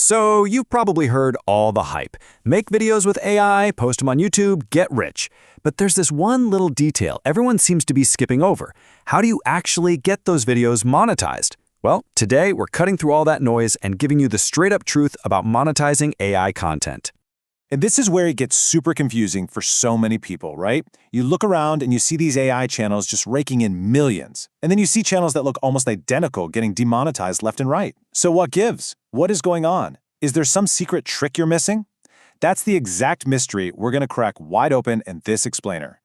So you've probably heard all the hype. Make videos with AI, post them on YouTube, get rich. But there's this one little detail everyone seems to be skipping over. How do you actually get those videos monetized? Well, today we're cutting through all that noise and giving you the straight-up truth about monetizing AI content. And this is where it gets super confusing for so many people, right? You look around and you see these AI channels just raking in millions. And then you see channels that look almost identical getting demonetized left and right. So what gives? What is going on? Is there some secret trick you're missing? That's the exact mystery we're going to crack wide open in this explainer.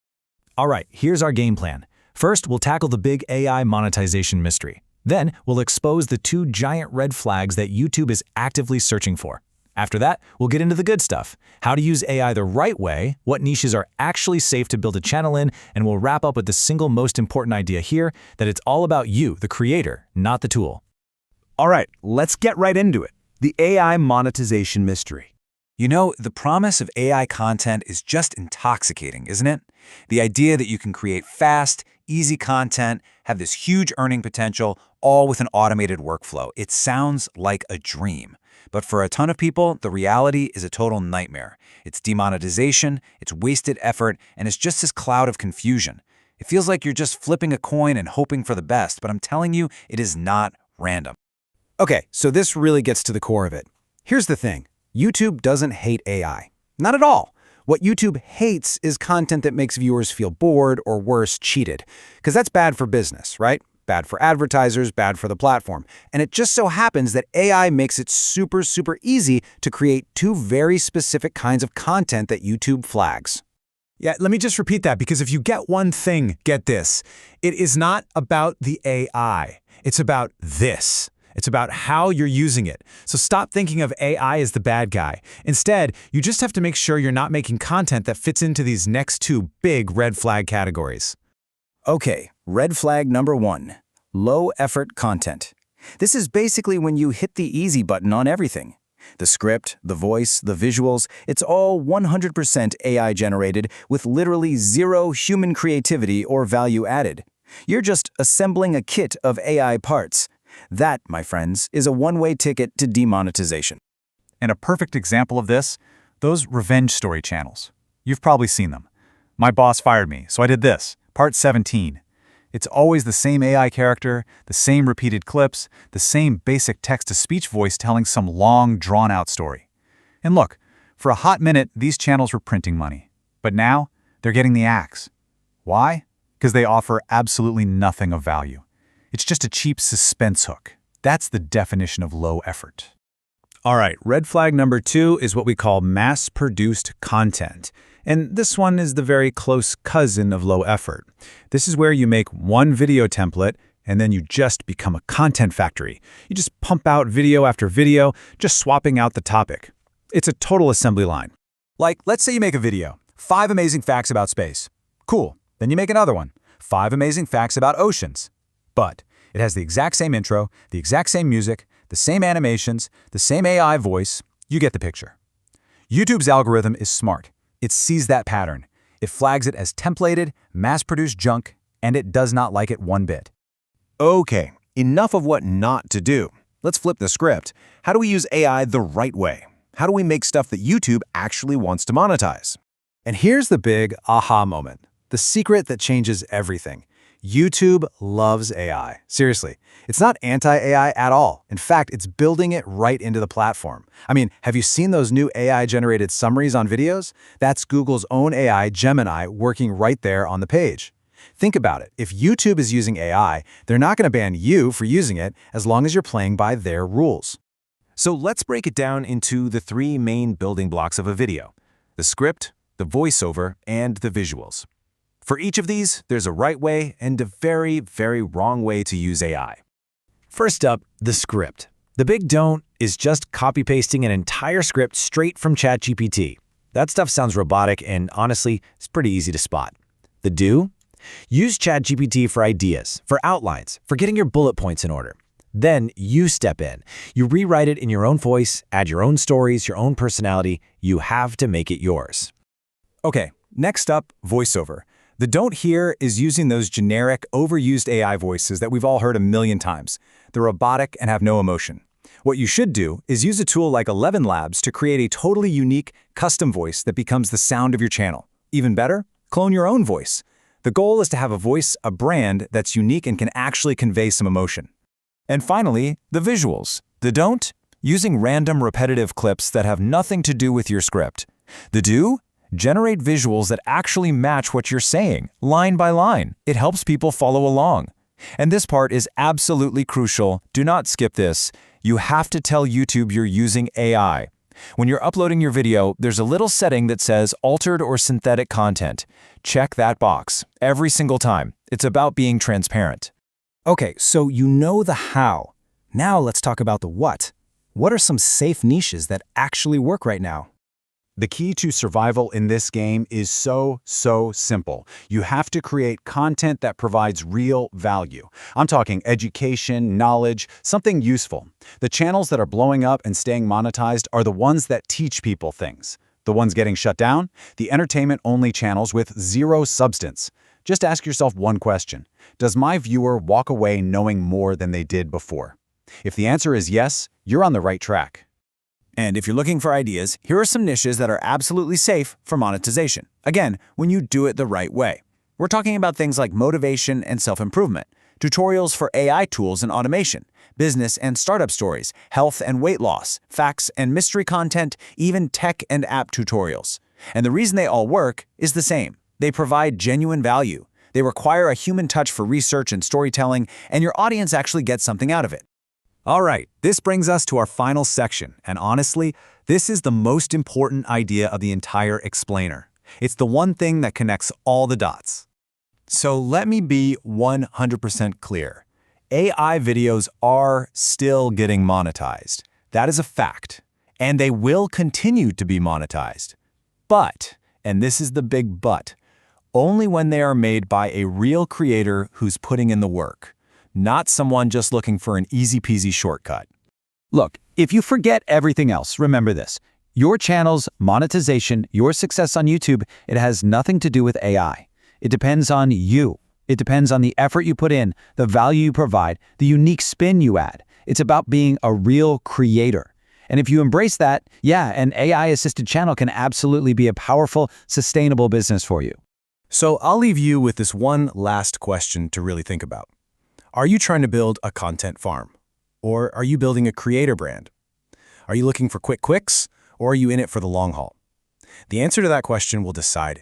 All right, here's our game plan. First, we'll tackle the big AI monetization mystery. Then, we'll expose the two giant red flags that YouTube is actively searching for. After that, we'll get into the good stuff, how to use AI the right way, what niches are actually safe to build a channel in, and we'll wrap up with the single most important idea here, that it's all about you, the creator, not the tool. All right, let's get right into it. The AI monetization mystery. You know, the promise of AI content is just intoxicating, isn't it? The idea that you can create fast, easy content, have this huge earning potential, all with an automated workflow. It sounds like a dream. But for a ton of people, the reality is a total nightmare. It's demonetization, it's wasted effort, and it's just this cloud of confusion. It feels like you're just flipping a coin and hoping for the best, but I'm telling you, it is not random. Okay, so this really gets to the core of it. Here's the thing. YouTube doesn't hate AI. Not at all. What YouTube hates is content that makes viewers feel bored or worse, cheated. Because that's bad for business, right? Bad for advertisers, bad for the platform. And it just so happens that AI makes it super easy to create two very specific kinds of content that YouTube flags. Yeah, let me just repeat that, because if you get one thing, get this. It is not about the AI. It's about this. It's about how you're using it. So stop thinking of AI as the bad guy. Instead, you just have to make sure you're not making content that fits into these next two big red flag categories. Okay, red flag number 1, low-effort content. This is basically when you hit the easy button on everything. The script, the voice, the visuals, it's all 100% AI-generated with literally zero human creativity or value added. You're just assembling a kit of AI parts. That, my friends, is a one-way ticket to demonetization. And a perfect example of this, those revenge story channels. You've probably seen them. My boss fired me, so I did this. Part 17. It's always the same AI character, the same repeated clips, the same basic text-to-speech voice telling some long, drawn-out story. And look, for a hot minute, these channels were printing money. But now, they're getting the axe. Why? Because they offer absolutely nothing of value. It's just a cheap suspense hook. That's the definition of low effort. All right, red flag number 2 is what we call mass-produced content. And this one is the very close cousin of low effort. This is where you make one video template and then you just become a content factory. You just pump out video after video, just swapping out the topic. It's a total assembly line. Like, let's say you make a video, 5 amazing facts about space. Cool. Then you make another one, 5 amazing facts about oceans. But it has the exact same intro, the exact same music, the same animations, the same AI voice. You get the picture. YouTube's algorithm is smart. It sees that pattern. It flags it as templated, mass-produced junk, and it does not like it one bit. Okay, enough of what not to do. Let's flip the script. How do we use AI the right way? How do we make stuff that YouTube actually wants to monetize? And here's the big aha moment. The secret that changes everything. YouTube loves AI. Seriously, it's not anti-AI at all. In fact, it's building it right into the platform. I mean, have you seen those new AI-generated summaries on videos? That's Google's own AI, Gemini, working right there on the page. Think about it. If YouTube is using AI, they're not going to ban you for using it as long as you're playing by their rules. So let's break it down into the 3 main building blocks of a video: the script, the voiceover, and the visuals. For each of these, there's a right way and a very wrong way to use AI. First up, the script. The big don't is just copy-pasting an entire script straight from ChatGPT. That stuff sounds robotic and honestly, it's pretty easy to spot. The do? Use ChatGPT for ideas, for outlines, for getting your bullet points in order. Then you step in. You rewrite it in your own voice, add your own stories, your own personality. You have to make it yours. Okay, next up, voiceover. The don't here is using those generic, overused AI voices that we've all heard a million times. They're robotic and have no emotion. What you should do is use a tool like 11 Labs to create a totally unique, custom voice that becomes the sound of your channel. Even better, clone your own voice. The goal is to have a voice, a brand that's unique and can actually convey some emotion. And finally, the visuals. The don't? Using random repetitive clips that have nothing to do with your script. The do? Generate visuals that actually match what you're saying, line by line. It helps people follow along. And this part is absolutely crucial. Do not skip this. You have to tell YouTube you're using AI. When you're uploading your video, there's a little setting that says altered or synthetic content. Check that box every single time. It's about being transparent. Okay, so you know the how. Now let's talk about the what. What are some safe niches that actually work right now? The key to survival in this game is so simple. You have to create content that provides real value. I'm talking education, knowledge, something useful. The channels that are blowing up and staying monetized are the ones that teach people things. The ones getting shut down? The entertainment-only channels with zero substance. Just ask yourself one question. Does my viewer walk away knowing more than they did before? If the answer is yes, you're on the right track. And if you're looking for ideas, here are some niches that are absolutely safe for monetization. Again, when you do it the right way. We're talking about things like motivation and self-improvement, tutorials for AI tools and automation, business and startup stories, health and weight loss, facts and mystery content, even tech and app tutorials. And the reason they all work is the same. They provide genuine value. They require a human touch for research and storytelling, and your audience actually gets something out of it. All right, this brings us to our final section, and honestly, this is the most important idea of the entire explainer. It's the one thing that connects all the dots. So let me be 100% clear. AI videos are still getting monetized. That is a fact, and they will continue to be monetized. But, and this is the big but, only when they are made by a real creator who's putting in the work. Not someone just looking for an easy-peasy shortcut. Look, if you forget everything else, remember this. Your channel's monetization, your success on YouTube, it has nothing to do with AI. It depends on you. It depends on the effort you put in, the value you provide, the unique spin you add. It's about being a real creator. And if you embrace that, yeah, an AI-assisted channel can absolutely be a powerful, sustainable business for you. So I'll leave you with this one last question to really think about. Are you trying to build a content farm? Or are you building a creator brand? Are you looking for quick quicks, or are you in it for the long haul? The answer to that question will decide